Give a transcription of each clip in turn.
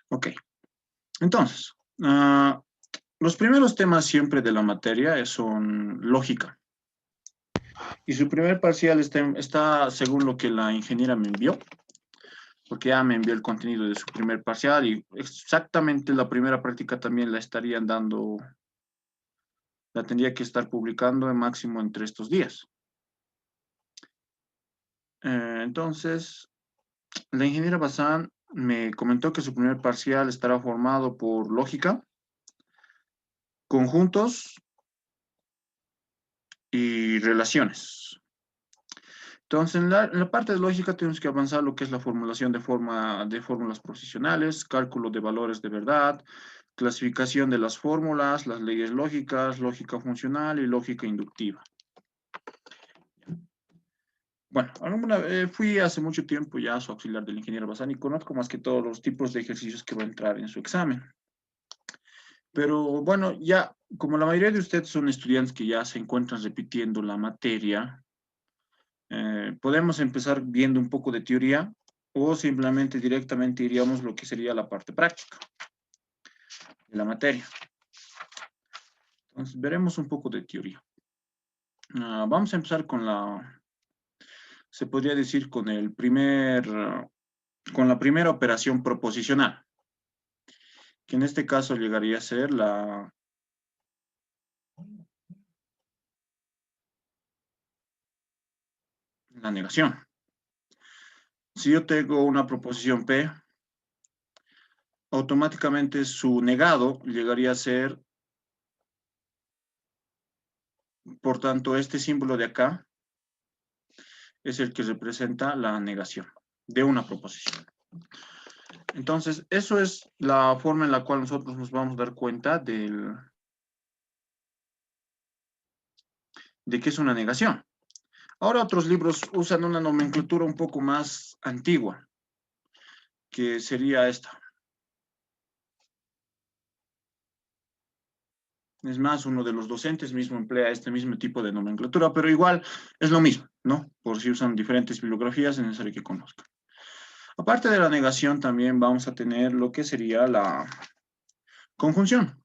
Ok, entonces, los primeros temas siempre de la materia son lógica. Y su primer parcial está según lo que la ingeniera me envió, porque ya me envió el contenido de su primer parcial y exactamente la primera práctica también la estarían dando, la tendría que estar publicando en máximo entre estos días. Entonces, la ingeniera Bazán me comentó que su primer parcial estará formado por lógica, conjuntos y relaciones. Entonces, en la parte de lógica tenemos que avanzar lo que es la formulación de fórmulas proposicionales, cálculo de valores de verdad, clasificación de las fórmulas, las leyes lógicas, lógica funcional y lógica inductiva. Bueno, fui hace mucho tiempo ya su auxiliar del ingeniero Bazán y conozco más que todos los tipos de ejercicios que va a entrar en su examen. Pero bueno, ya como la mayoría de ustedes son estudiantes que ya se encuentran repitiendo la materia, podemos empezar viendo un poco de teoría o simplemente directamente iríamos lo que sería la parte práctica de la materia. Entonces, veremos un poco de teoría. Vamos a empezar con se podría decir con con la primera operación proposicional, que en este caso llegaría a ser la negación. Si yo tengo una proposición P, automáticamente su negado llegaría a ser, por tanto, este símbolo de acá es el que representa la negación de una proposición. Entonces, eso es la forma en la cual nosotros nos vamos a dar cuenta de que es una negación. Ahora otros libros usan una nomenclatura un poco más antigua, que sería esta. Es más, uno de los docentes mismo emplea este mismo tipo de nomenclatura, pero igual es lo mismo, ¿no? Por si usan diferentes bibliografías, es necesario que conozcan. Aparte de la negación, también vamos a tener lo que sería la conjunción.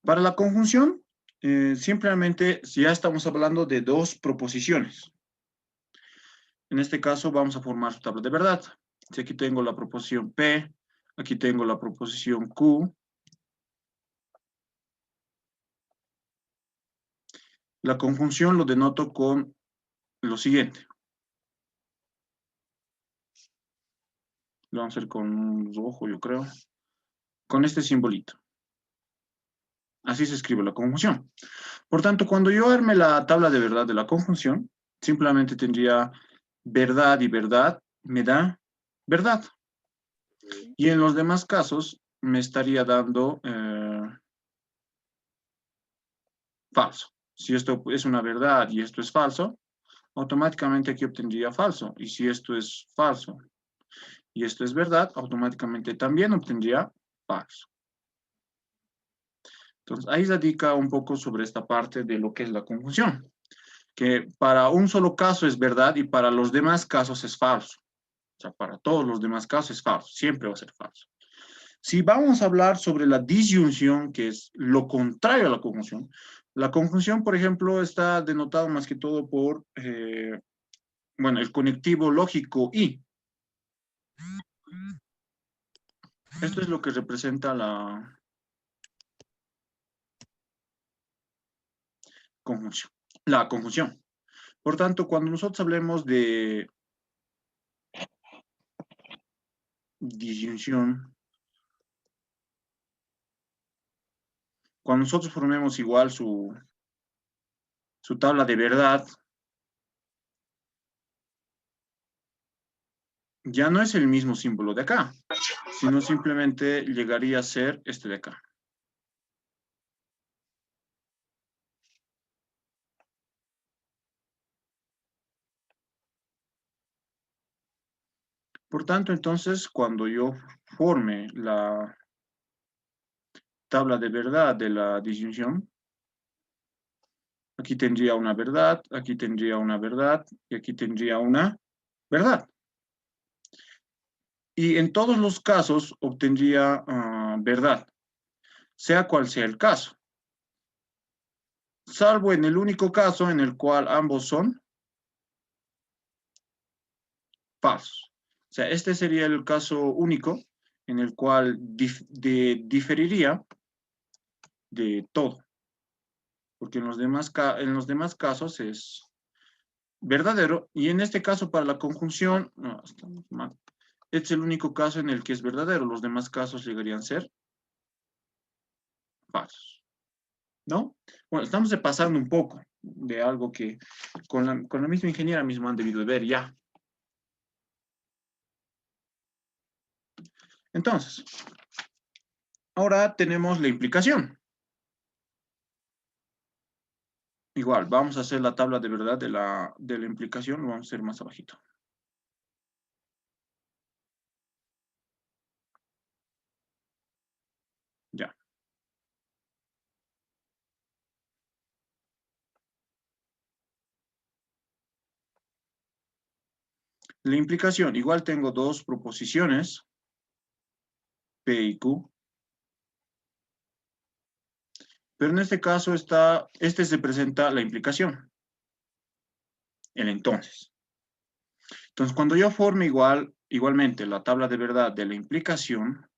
Para la conjunción, simplemente si ya estamos hablando de dos proposiciones. En este caso vamos a formar su tabla de verdad. Si aquí tengo la proposición P, aquí tengo la proposición Q. La conjunción lo denoto con lo siguiente. Lo vamos a hacer con un rojo, yo creo. Con este simbolito. Así se escribe la conjunción. Por tanto, cuando yo arme la tabla de verdad de la conjunción, simplemente tendría verdad y verdad me da verdad. Y en los demás casos me estaría dando falso. Si esto es una verdad y esto es falso, automáticamente aquí obtendría falso. Y si esto es falso y esto es verdad, automáticamente también obtendría falso. Entonces, ahí radica un poco sobre esta parte de lo que es la conjunción, que para un solo caso es verdad y para los demás casos es falso. O sea, para todos los demás casos es falso, siempre va a ser falso. Si vamos a hablar sobre la disyunción, que es lo contrario a la conjunción, por ejemplo, está denotado más que todo por, bueno, el conectivo lógico y. Esto es lo que representa la conjunción. La conjunción. Por tanto, cuando nosotros hablemos de disyunción, cuando nosotros formemos igual su tabla de verdad, ya no es el mismo símbolo de acá, sino simplemente llegaría a ser este de acá. Por tanto, entonces, cuando yo forme la tabla de verdad de la disyunción, Aquí tendría una verdad, aquí tendría una verdad y aquí tendría una verdad. Y en todos los casos obtendría verdad, sea cual sea el caso. Salvo en el único caso en el cual ambos son falsos. O sea, este sería el caso único en el cual diferiría de todo. Porque en los demás casos es verdadero. Y en este caso, para la conjunción, no, estamos mal. Este es el único caso en el que es verdadero. Los demás casos llegarían a ser falsos. ¿No? Bueno, estamos pasando un poco de algo que con la misma ingeniera mismo han debido de ver ya. Entonces, ahora tenemos la implicación. Igual, vamos a hacer la tabla de verdad de la implicación, lo vamos a hacer más abajito. Ya. La implicación, igual tengo dos proposiciones, P y Q. Pero en este caso se presenta la implicación, el entonces. Entonces, cuando yo forme igualmente la tabla de verdad de la implicación,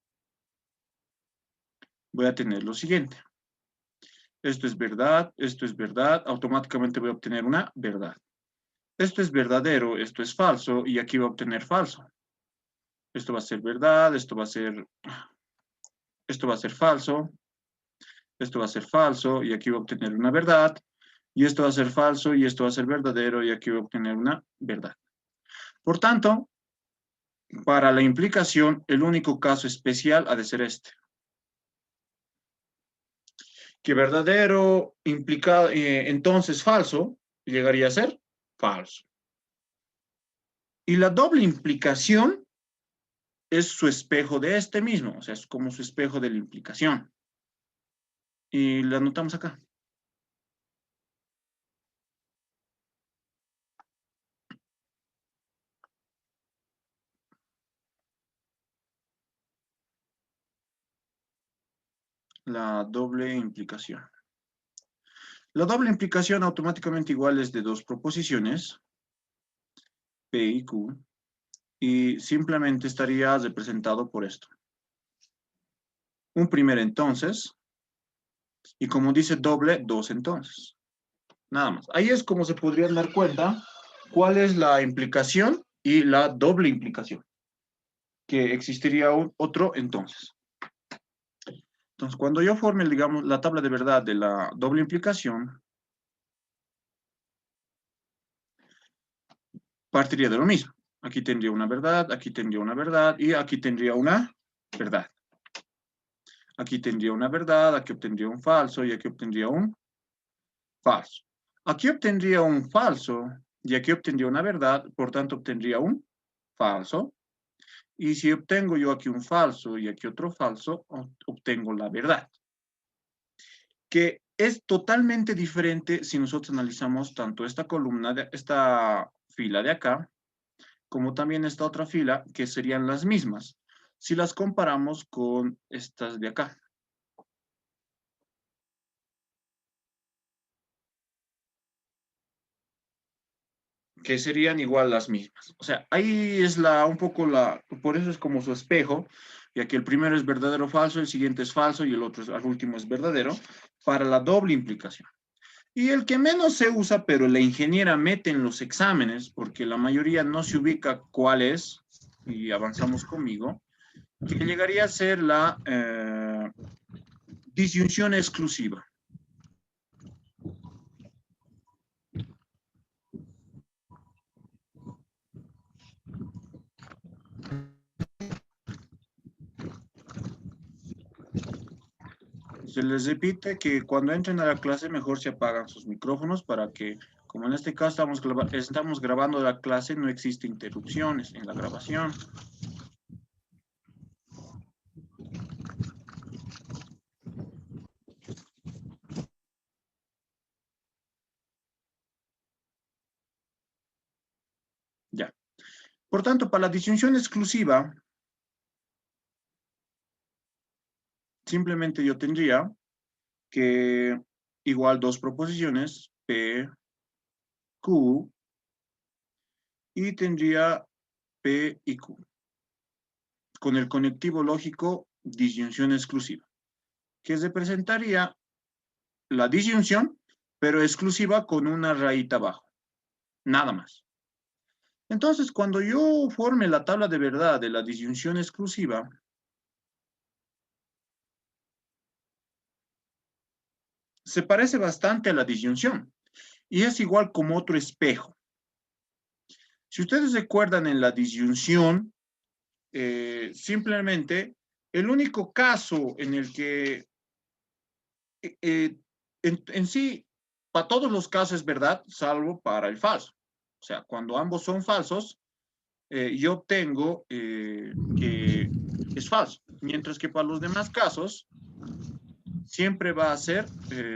voy a tener lo siguiente. Esto es verdad, automáticamente voy a obtener una verdad. Esto es verdadero, esto es falso, y aquí voy a obtener falso. Esto va a ser verdad, esto va a ser falso, esto va a ser falso, y aquí voy a obtener una verdad, y esto va a ser falso, y esto va a ser verdadero, y aquí voy a obtener una verdad. Por tanto, para la implicación, el único caso especial ha de ser este. Que verdadero implica, entonces falso, llegaría a ser falso. Y la doble implicación es su espejo de este mismo, o sea, es como su espejo de la implicación. Y la anotamos acá. La doble implicación. La doble implicación automáticamente igual es de dos proposiciones, P y Q, y simplemente estaría representado por esto. Un primer entonces, y como dice doble, dos entonces. Nada más. Ahí es como se podrían dar cuenta cuál es la implicación y la doble implicación. Que existiría otro entonces. Entonces, cuando yo forme, digamos, la tabla de verdad de la doble implicación, partiría de lo mismo. Aquí tendría una verdad, aquí tendría una verdad y aquí tendría una verdad. Aquí tendría una verdad, aquí obtendría un falso y aquí obtendría un falso. Aquí obtendría un falso y aquí obtendría una verdad, por tanto obtendría un falso. Y si obtengo yo aquí un falso y aquí otro falso, obtengo la verdad. Que es totalmente diferente si nosotros analizamos tanto esta columna, esta fila de acá, como también esta otra fila, que serían las mismas, si las comparamos con estas de acá. Que serían igual las mismas. O sea, ahí es por eso es como su espejo, ya que el primero es verdadero o falso, el siguiente es falso y el otro, al último, es verdadero, para la doble implicación. Y el que menos se usa, pero la ingeniera mete en los exámenes, porque la mayoría no se ubica cuál es, y avanzamos conmigo, que llegaría a ser la disyunción exclusiva. Se les repite que cuando entren a la clase mejor se apagan sus micrófonos para que, como en este caso estamos grabando la clase, no existe interrupciones en la grabación. Por tanto, para la disyunción exclusiva, simplemente yo tendría que igual dos proposiciones, P, Q, y tendría P y Q, con el conectivo lógico disyunción exclusiva, que representaría la disyunción, pero exclusiva con una rayita abajo, nada más. Entonces, cuando yo forme la tabla de verdad de la disyunción exclusiva, se parece bastante a la disyunción, y es igual como otro espejo. Si ustedes recuerdan en la disyunción, simplemente el único caso en el que en sí, para todos los casos es verdad, salvo para el falso. O sea, cuando ambos son falsos, yo obtengo que es falso. Mientras que para los demás casos, siempre va a ser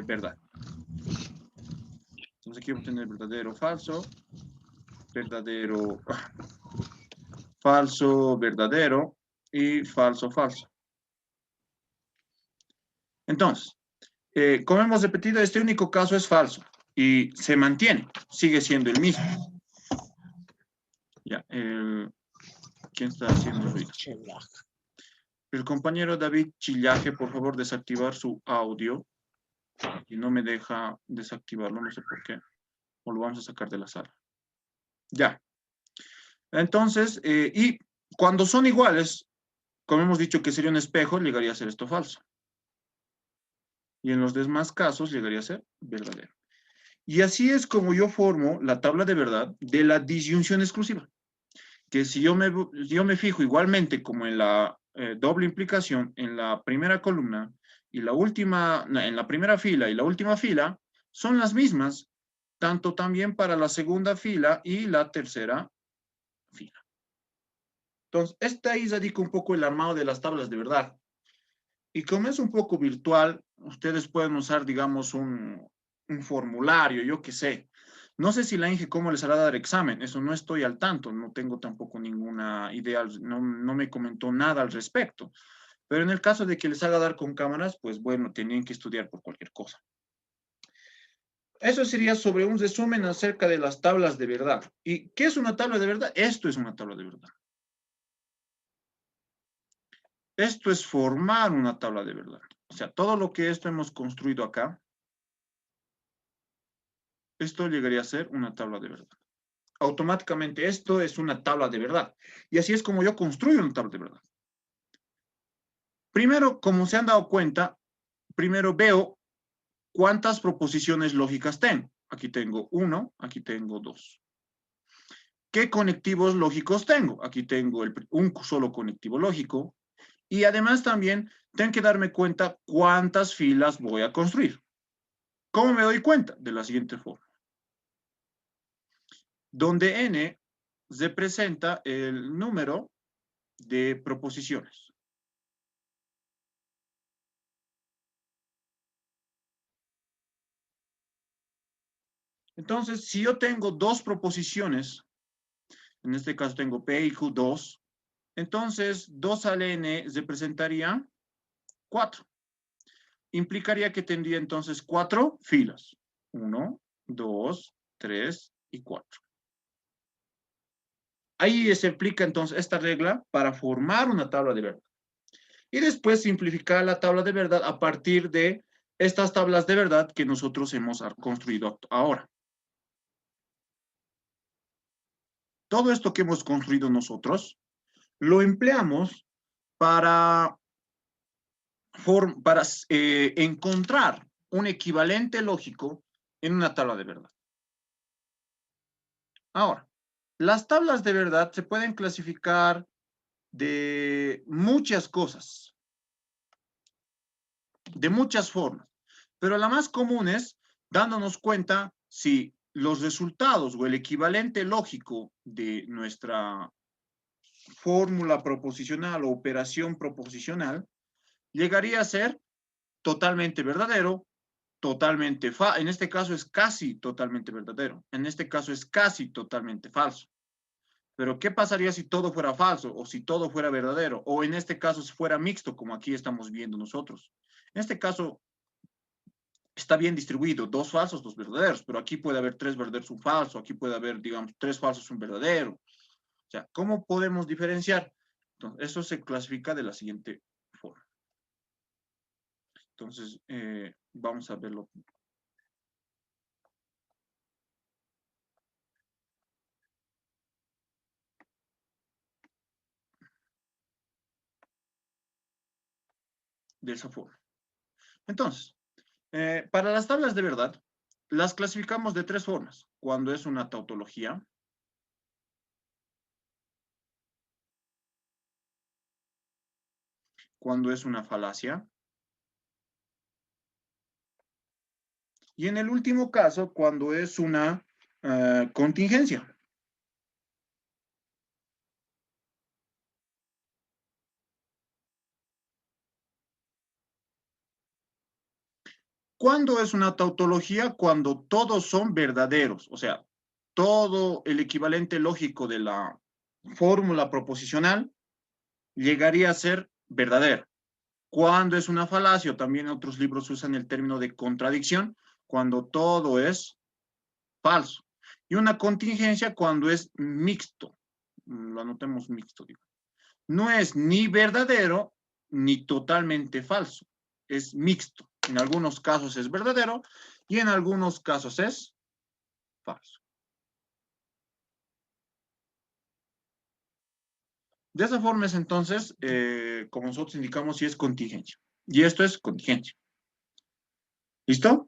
verdad. Entonces aquí voy a obtener verdadero, falso, verdadero, falso, verdadero y falso, falso. Entonces, como hemos repetido, este único caso es falso y se mantiene, sigue siendo el mismo. Ya, ¿quién está haciendo ruido? El compañero David Chillaje, por favor, desactivar su audio. Y no me deja desactivarlo, no sé por qué. O lo vamos a sacar de la sala. Ya. Entonces, y cuando son iguales, como hemos dicho que sería un espejo, llegaría a ser esto falso. Y en los demás casos llegaría a ser verdadero. Y así es como yo formo la tabla de verdad de la disyunción exclusiva. Que si yo me fijo igualmente como en la doble implicación, en la primera columna y la última, en la primera fila y la última fila, son las mismas, tanto también para la segunda fila y la tercera fila. Entonces, ahí radica un poco el armado de las tablas de verdad. Y como es un poco virtual, ustedes pueden usar, digamos, un formulario, yo qué sé. No sé si la Inge cómo les hará dar examen, eso no estoy al tanto, no tengo tampoco ninguna idea, no me comentó nada al respecto. Pero en el caso de que les haga dar con cámaras, pues bueno, tenían que estudiar por cualquier cosa. Eso sería sobre un resumen acerca de las tablas de verdad. ¿Y qué es una tabla de verdad? Esto es una tabla de verdad. Esto es formar una tabla de verdad. O sea, todo lo que esto hemos construido acá, esto llegaría a ser una tabla de verdad. Automáticamente esto es una tabla de verdad. Y así es como yo construyo una tabla de verdad. Primero, como se han dado cuenta, primero veo cuántas proposiciones lógicas tengo. Aquí tengo 1, aquí tengo 2. ¿Qué conectivos lógicos tengo? Aquí tengo un solo conectivo lógico. Y además también tengo que darme cuenta cuántas filas voy a construir. ¿Cómo me doy cuenta? De la siguiente forma. Donde n representa el número de proposiciones. Entonces, si yo tengo dos proposiciones, en este caso tengo P y Q 2, entonces 2 al n representaría 4. Implicaría que tendría entonces 4 filas. 1, 2, 3 y 4. Ahí se aplica entonces esta regla para formar una tabla de verdad. Y después simplificar la tabla de verdad a partir de estas tablas de verdad que nosotros hemos construido ahora. Todo esto que hemos construido nosotros lo empleamos para encontrar un equivalente lógico en una tabla de verdad. Ahora, las tablas de verdad se pueden clasificar de muchas cosas, de muchas formas, pero la más común es dándonos cuenta si los resultados o el equivalente lógico de nuestra fórmula proposicional o operación proposicional llegaría a ser totalmente verdadero, totalmente falso. En este caso es casi totalmente verdadero. En este caso es casi totalmente falso. Pero ¿qué pasaría si todo fuera falso o si todo fuera verdadero? O en este caso si fuera mixto, como aquí estamos viendo nosotros. En este caso está bien distribuido, 2 falsos, 2 verdaderos, pero aquí puede haber 3 verdaderos, un falso, aquí puede haber, digamos, 3 falsos, un verdadero. O sea, ¿cómo podemos diferenciar? Entonces, eso se clasifica de la siguiente forma. Entonces, vamos a verlo. De esa forma. Entonces, para las tablas de verdad, las clasificamos de 3 formas. Cuando es una tautología, cuando es una falacia, y en el último caso, cuando es una contingencia. ¿Cuándo es una tautología? Cuando todos son verdaderos, o sea, todo el equivalente lógico de la fórmula proposicional llegaría a ser verdadero. Cuando es una falacia, también otros libros usan el término de contradicción, cuando todo es falso. Y una contingencia cuando es mixto. Lo anotemos mixto, digo. No es ni verdadero ni totalmente falso. Es mixto. En algunos casos es verdadero y en algunos casos es falso. De esa forma es entonces, como nosotros indicamos, si es contingencia. Y esto es contingencia. ¿Listo?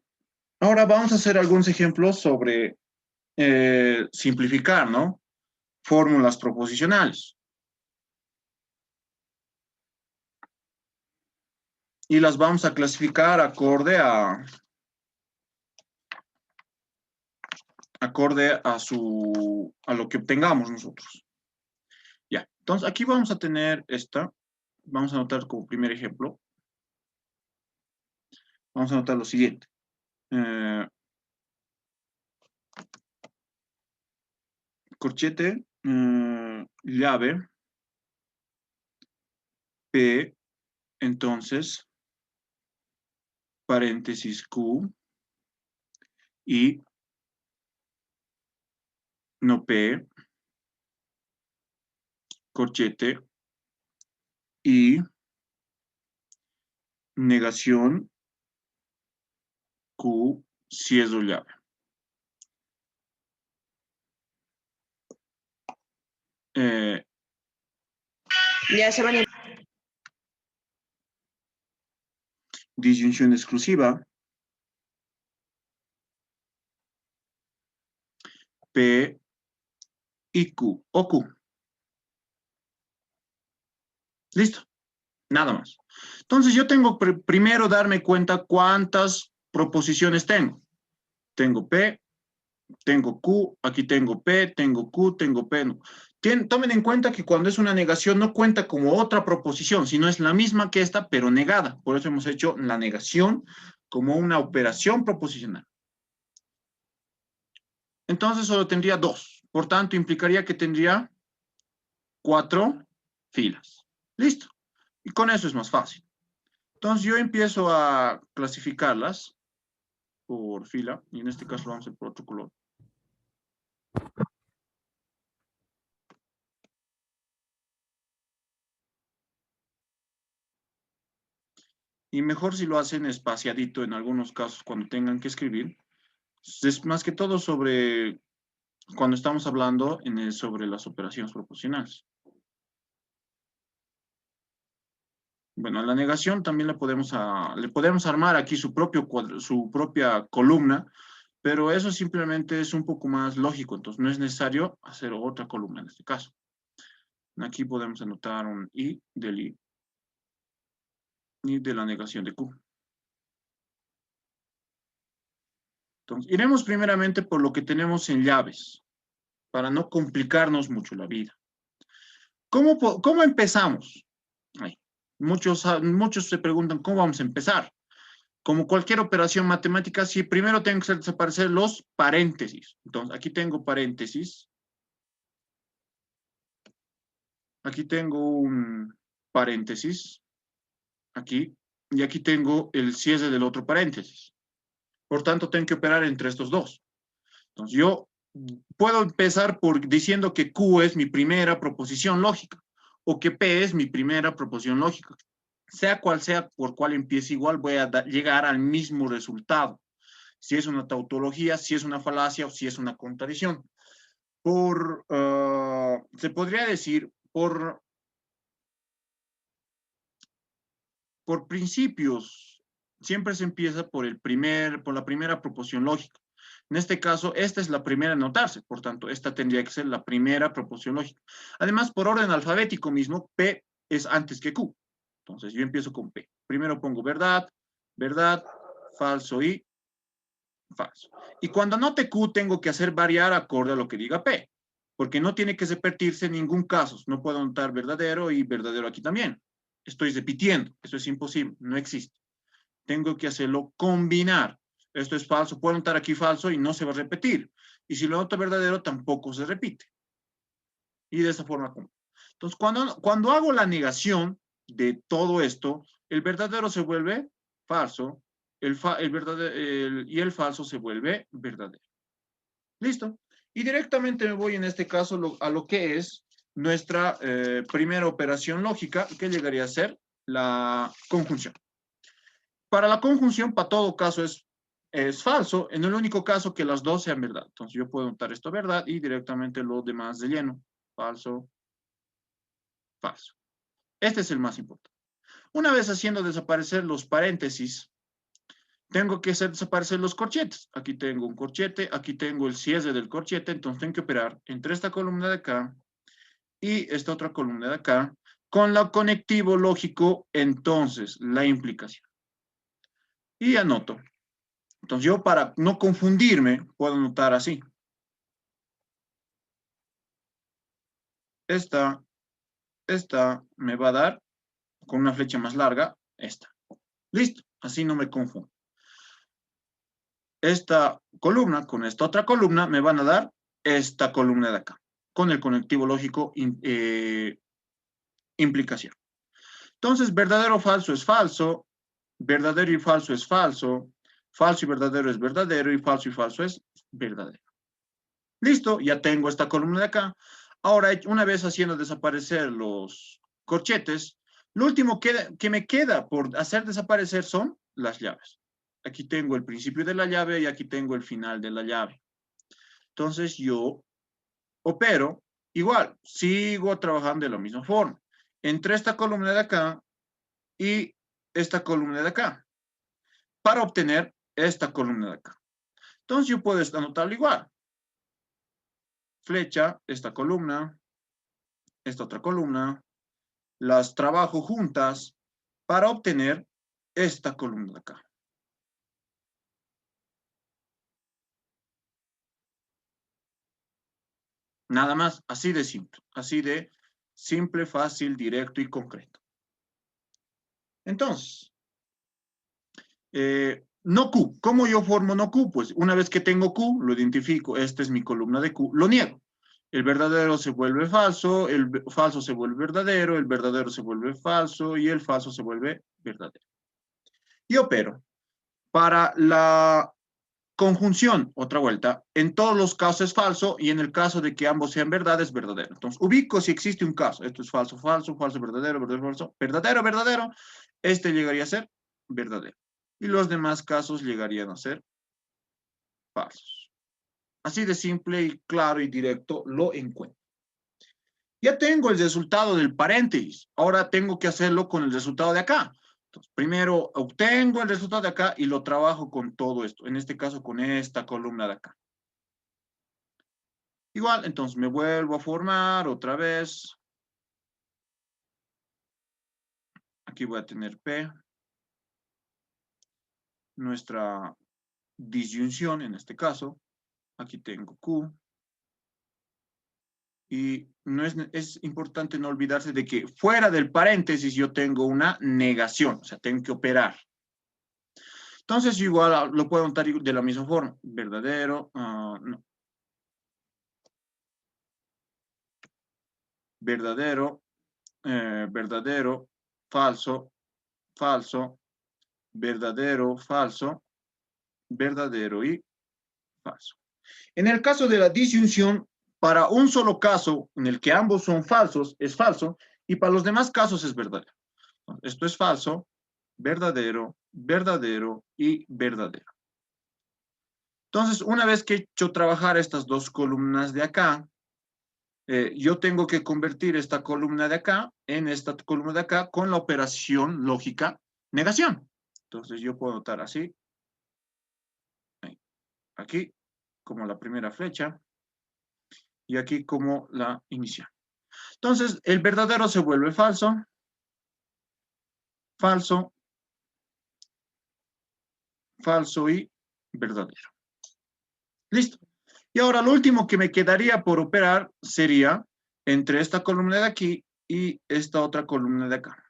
Ahora vamos a hacer algunos ejemplos sobre simplificar, ¿no? Fórmulas proposicionales. Y las vamos a clasificar acorde a lo que obtengamos nosotros. Ya, entonces aquí vamos a tener esta. Vamos a anotar como primer ejemplo. Vamos a anotar lo siguiente. Corchete, llave, P, entonces, paréntesis Q, y no P, corchete, y negación Q, cierro llave. Ya se van a... Disyunción exclusiva, P y Q, o Q. Listo, nada más. Entonces yo tengo primero darme cuenta cuántas proposiciones tengo. Tengo P, tengo Q, aquí tengo P, tengo Q, tengo P. No. Tomen en cuenta que cuando es una negación no cuenta como otra proposición, sino es la misma que esta, pero negada. Por eso hemos hecho la negación como una operación proposicional. Entonces solo tendría 2. Por tanto, implicaría que tendría 4 filas. Listo. Y con eso es más fácil. Entonces yo empiezo a clasificarlas por fila, y en este caso lo vamos a hacer por otro color. Y mejor si lo hacen espaciadito en algunos casos cuando tengan que escribir. Es más que todo sobre cuando estamos hablando sobre las operaciones proporcionales. Bueno, a la negación también le podemos armar aquí su propia columna, pero eso simplemente es un poco más lógico, entonces no es necesario hacer otra columna en este caso. Aquí podemos anotar un I del I y de la negación de Q. Entonces, iremos primeramente por lo que tenemos en llaves, para no complicarnos mucho la vida. ¿Cómo empezamos? Ay, muchos se preguntan, ¿cómo vamos a empezar? Como cualquier operación matemática, sí, primero tengo que desaparecer los paréntesis. Entonces, aquí tengo paréntesis. Aquí tengo un paréntesis, aquí, y aquí tengo el cierre del otro paréntesis. Por tanto, tengo que operar entre estos dos. Entonces, yo puedo empezar diciendo que Q es mi primera proposición lógica, o que P es mi primera proposición lógica. Sea cual sea por cual empiece igual, voy a llegar al mismo resultado. Si es una tautología, si es una falacia o si es una contradicción. Se podría decir, por principios, siempre se empieza por la primera proposición lógica. En este caso, esta es la primera en notarse, por tanto, esta tendría que ser la primera proposición lógica. Además, por orden alfabético mismo, P es antes que Q. Entonces, yo empiezo con P. Primero pongo verdad, verdad, falso y falso. Y cuando anote Q, tengo que hacer variar acorde a lo que diga P, porque no tiene que repetirse en ningún caso. No puedo anotar verdadero y verdadero aquí también. Estoy repitiendo. Eso es imposible. No existe. Tengo que hacerlo combinar. Esto es falso. Puedo anotar aquí falso y no se va a repetir. Y si lo anoto verdadero, tampoco se repite. Y de esa forma. Entonces, cuando hago la negación de todo esto, el verdadero se vuelve falso y el falso se vuelve verdadero. Listo. Y directamente me voy en este caso a lo que es nuestra primera operación lógica, que llegaría a ser la conjunción. Para la conjunción, para todo caso es falso, en el único caso que las dos sean verdad. Entonces yo puedo notar esto verdad y directamente lo demás de lleno. Falso, falso. Este es el más importante. Una vez haciendo desaparecer los paréntesis, tengo que hacer desaparecer los corchetes. Aquí tengo un corchete, aquí tengo el cierre del corchete, entonces tengo que operar entre esta columna de acá y esta otra columna de acá con lo conectivo lógico, entonces, la implicación. Y anoto. Entonces yo, para no confundirme, puedo anotar así. Esta me va a dar, con una flecha más larga, esta. Listo, así no me confundo. Esta columna con esta otra columna me van a dar esta columna de acá, con el conectivo lógico implicación. Entonces, verdadero o falso es falso, verdadero y falso es falso, falso y verdadero es verdadero, y falso es verdadero. Listo, ya tengo esta columna de acá. Ahora, una vez haciendo desaparecer los corchetes, lo último que me queda por hacer desaparecer son las llaves. Aquí tengo el principio de la llave y aquí tengo el final de la llave. Entonces yo opero igual, sigo trabajando de la misma forma. Entre esta columna de acá y esta columna de acá, para obtener esta columna de acá. Entonces yo puedo anotarlo igual. Flecha, esta columna, esta otra columna, las trabajo juntas para obtener esta columna de acá. Nada más, así de simple, fácil, directo y concreto. Entonces, no Q. ¿Cómo yo formo no Q? Pues una vez que tengo Q, lo identifico. Esta es mi columna de Q. Lo niego. El verdadero se vuelve falso, el falso se vuelve verdadero, el verdadero se vuelve falso y el falso se vuelve verdadero. Y opero. Para la conjunción, otra vuelta, en todos los casos es falso y en el caso de que ambos sean verdad es verdadero. Entonces, ubico si existe un caso. Esto es falso, falso, falso, verdadero, verdadero, falso, verdadero, verdadero. Este llegaría a ser verdadero. Y los demás casos llegarían a ser falsos. Así de simple y claro y directo lo encuentro. Ya tengo el resultado del paréntesis. Ahora tengo que hacerlo con el resultado de acá. Entonces, primero obtengo el resultado de acá y lo trabajo con todo esto. En este caso, con esta columna de acá. Igual, entonces me vuelvo a formar otra vez. Aquí voy a tener P. Nuestra disyunción en este caso. Aquí tengo Q. Y es importante no olvidarse de que fuera del paréntesis yo tengo una negación. O sea, tengo que operar. Entonces, igual lo puedo notar de la misma forma. Verdadero, no. Verdadero, verdadero, falso, falso, verdadero, falso, verdadero y falso. En el caso de la disyunción, para un solo caso en el que ambos son falsos, es falso, y para los demás casos es verdadero. Esto es falso, verdadero, verdadero y verdadero. Entonces, una vez que he hecho trabajar estas dos columnas de acá, yo tengo que convertir esta columna de acá en esta columna de acá con la operación lógica negación. Entonces, yo puedo anotar así, aquí, como la primera flecha, y aquí como la inicial. Entonces, el verdadero se vuelve falso, falso, falso y verdadero. Listo. Y ahora lo último que me quedaría por operar sería entre esta columna de aquí y esta otra columna de acá.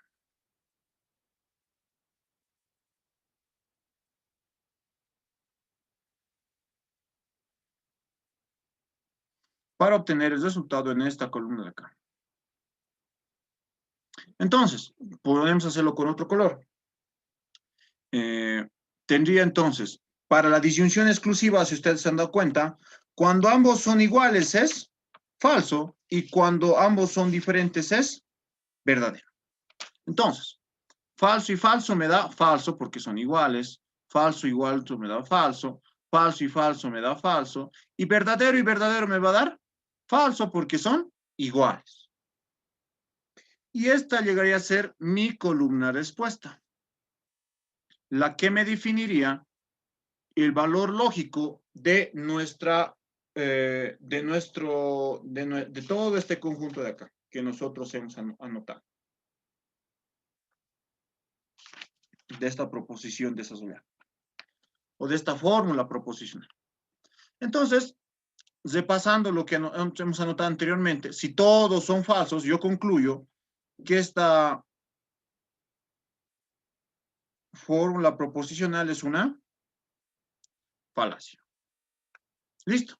Para obtener el resultado en esta columna de acá. Entonces, podemos hacerlo con otro color. Tendría entonces, para la disyunción exclusiva, si ustedes se han dado cuenta, cuando ambos son iguales es falso y cuando ambos son diferentes es verdadero. Entonces, falso y falso me da falso porque son iguales, falso igual me da falso, falso y falso me da falso, y verdadero me va a dar falso porque son iguales. Y esta llegaría a ser mi columna respuesta, la que me definiría el valor lógico de nuestra, de todo este conjunto de acá, que nosotros hemos anotado. De esta proposición desarrollada. O de esta fórmula proposicional. Entonces, repasando lo que hemos anotado anteriormente, si todos son falsos, yo concluyo que esta fórmula proposicional es una falacia. Listo.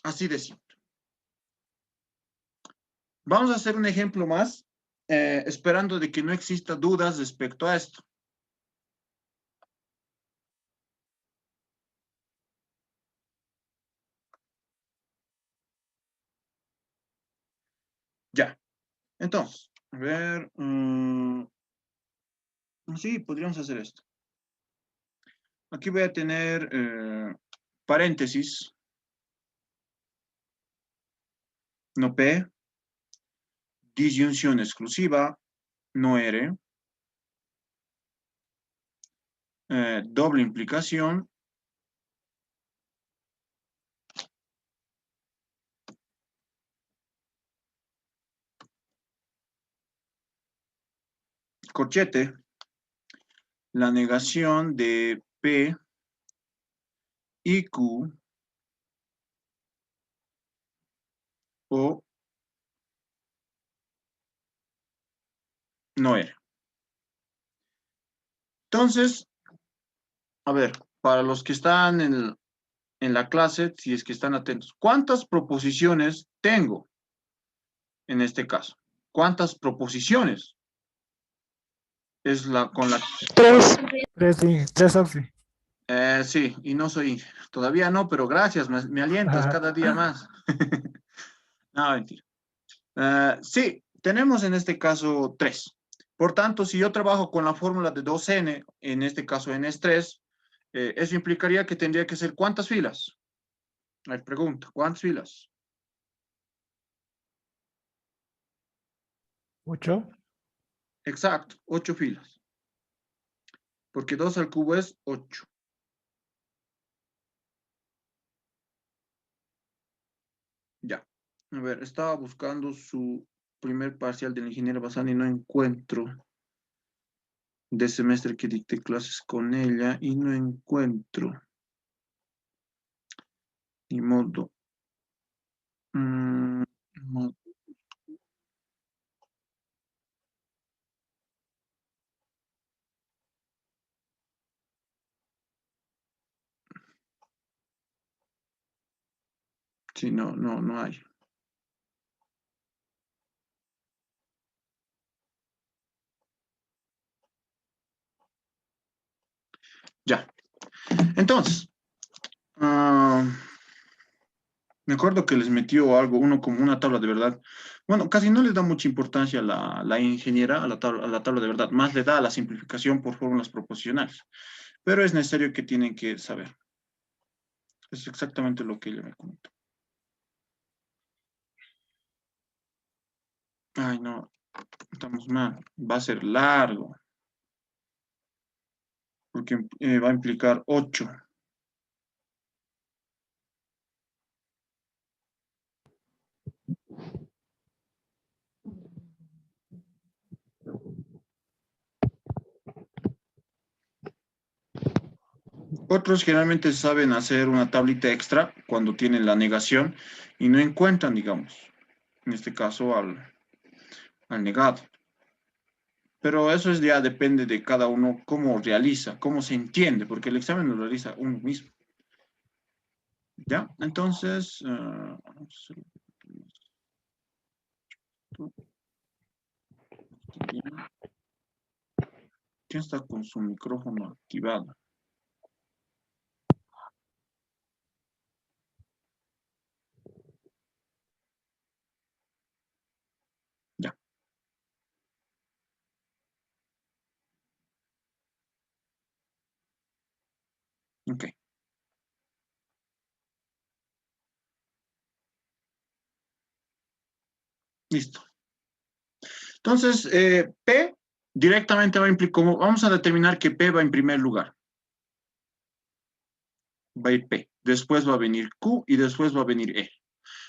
Así de simple. Vamos a hacer un ejemplo más, esperando de que no exista dudas respecto a esto. Ya. Entonces, a ver. Sí, podríamos hacer esto. Aquí voy a tener paréntesis. No P. Disyunción exclusiva. No R. Doble implicación. Corchete. La negación de P y Q o no R. Entonces, a ver, para los que están en la clase, si es que están atentos, ¿cuántas proposiciones tengo en este caso? ¿Cuántas proposiciones es la con la... Tres. Tres, sí, tres Oxy. Sí, y no soy, todavía no, pero gracias, me alientas cada día más. No, mentira. Sí, tenemos en este caso 3. Por tanto, si yo trabajo con la fórmula de 2n, en este caso n es 3, eso implicaría que tendría que ser ¿cuántas filas? A ver, pregunta, ¿cuántas filas? 8. Exacto, 8 filas. Porque 2 al cubo es 8. Ya. A ver, estaba buscando su primer parcial de la ingeniera Bassani y no encuentro. De semestre que dicté clases con ella y no encuentro. Ni modo. No. Sí, no hay. Ya. Entonces, me acuerdo que les metió algo, uno como una tabla de verdad. Bueno, casi no les da mucha importancia la ingeniera a la tabla de verdad, más le da a la simplificación por fórmulas proposicionales. Pero es necesario que tienen que saber. Es exactamente lo que ella me comentó. Ay, no, estamos mal. Va a ser largo, porque va a implicar 8. Otros generalmente saben hacer una tablita extra cuando tienen la negación y no encuentran, digamos, en este caso al negado. Pero eso es ya depende de cada uno cómo realiza, cómo se entiende, porque el examen lo realiza uno mismo. ¿Ya? Entonces, vamos a hacer esto. ¿Quién está con su micrófono activado? Ya. Ok. Listo. Entonces, P directamente va a implicar, vamos a determinar que P va en primer lugar. Va a ir P. Después va a venir Q y después va a venir E.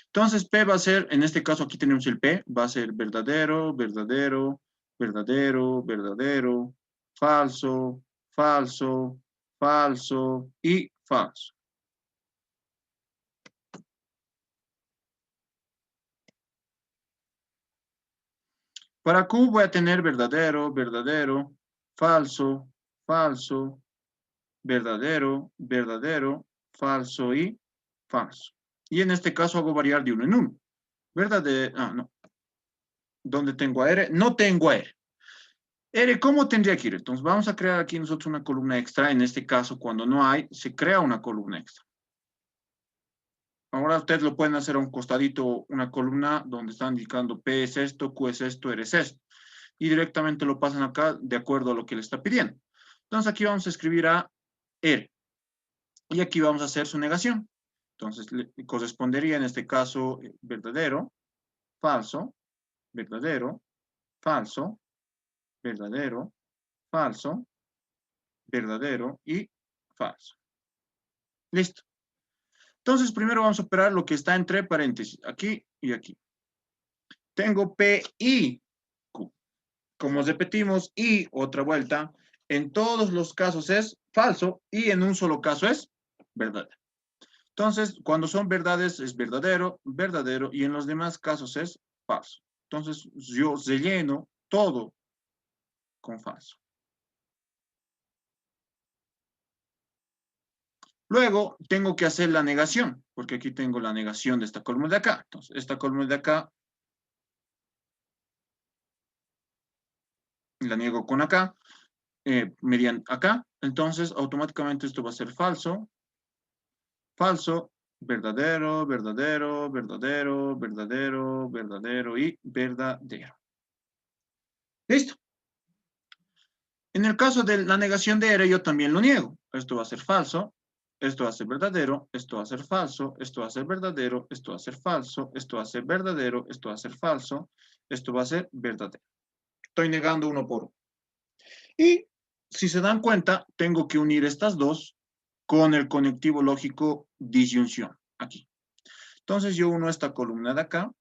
Entonces, P va a ser, en este caso aquí tenemos el P, va a ser verdadero, verdadero, verdadero, verdadero, falso, falso, falso y falso. Para Q voy a tener verdadero, verdadero, falso, falso, verdadero, verdadero, falso y falso. Y en este caso hago variar de uno en uno. Verdadero, no. ¿Dónde tengo a R? No tengo a R. R, ¿cómo tendría que ir? Entonces vamos a crear aquí nosotros una columna extra. En este caso, cuando no hay, se crea una columna extra. Ahora ustedes lo pueden hacer a un costadito, una columna donde están indicando P es esto, Q es esto, R es esto. Y directamente lo pasan acá de acuerdo a lo que le está pidiendo. Entonces aquí vamos a escribir a R. Y aquí vamos a hacer su negación. Entonces le correspondería en este caso verdadero, falso, verdadero, falso, verdadero, falso, verdadero y falso. Listo. Entonces, primero vamos a operar lo que está entre paréntesis, aquí y aquí. Tengo P y Q. Como repetimos, y otra vuelta, en todos los casos es falso y en un solo caso es verdadero. Entonces, cuando son verdades es verdadero, verdadero y en los demás casos es falso. Entonces, yo relleno todo con falso. Luego, tengo que hacer la negación, porque aquí tengo la negación de esta columna de acá. Entonces, esta columna de acá la niego con acá, mediante acá. Entonces, automáticamente esto va a ser falso, falso, verdadero, verdadero, verdadero, verdadero, verdadero y verdadero. ¿Listo? En el caso de la negación de R, yo también lo niego. Esto va a ser falso, esto va a ser verdadero, esto va a ser falso, esto va a ser verdadero, esto va a ser falso, esto va a ser verdadero, esto va a ser falso, esto va a ser verdadero. Estoy negando uno por uno. Y si se dan cuenta, tengo que unir estas dos con el conectivo lógico disyunción, aquí. Entonces yo uno esta columna de acá.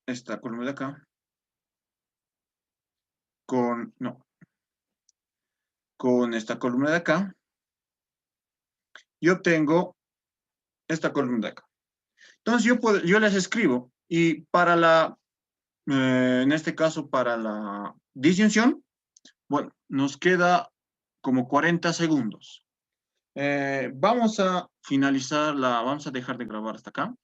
Esta columna de acá. Con esta columna de acá. Y obtengo esta columna de acá. Entonces yo les escribo y para en este caso para la disyunción, bueno, nos queda como 40 segundos. Vamos a finalizar vamos a dejar de grabar hasta acá.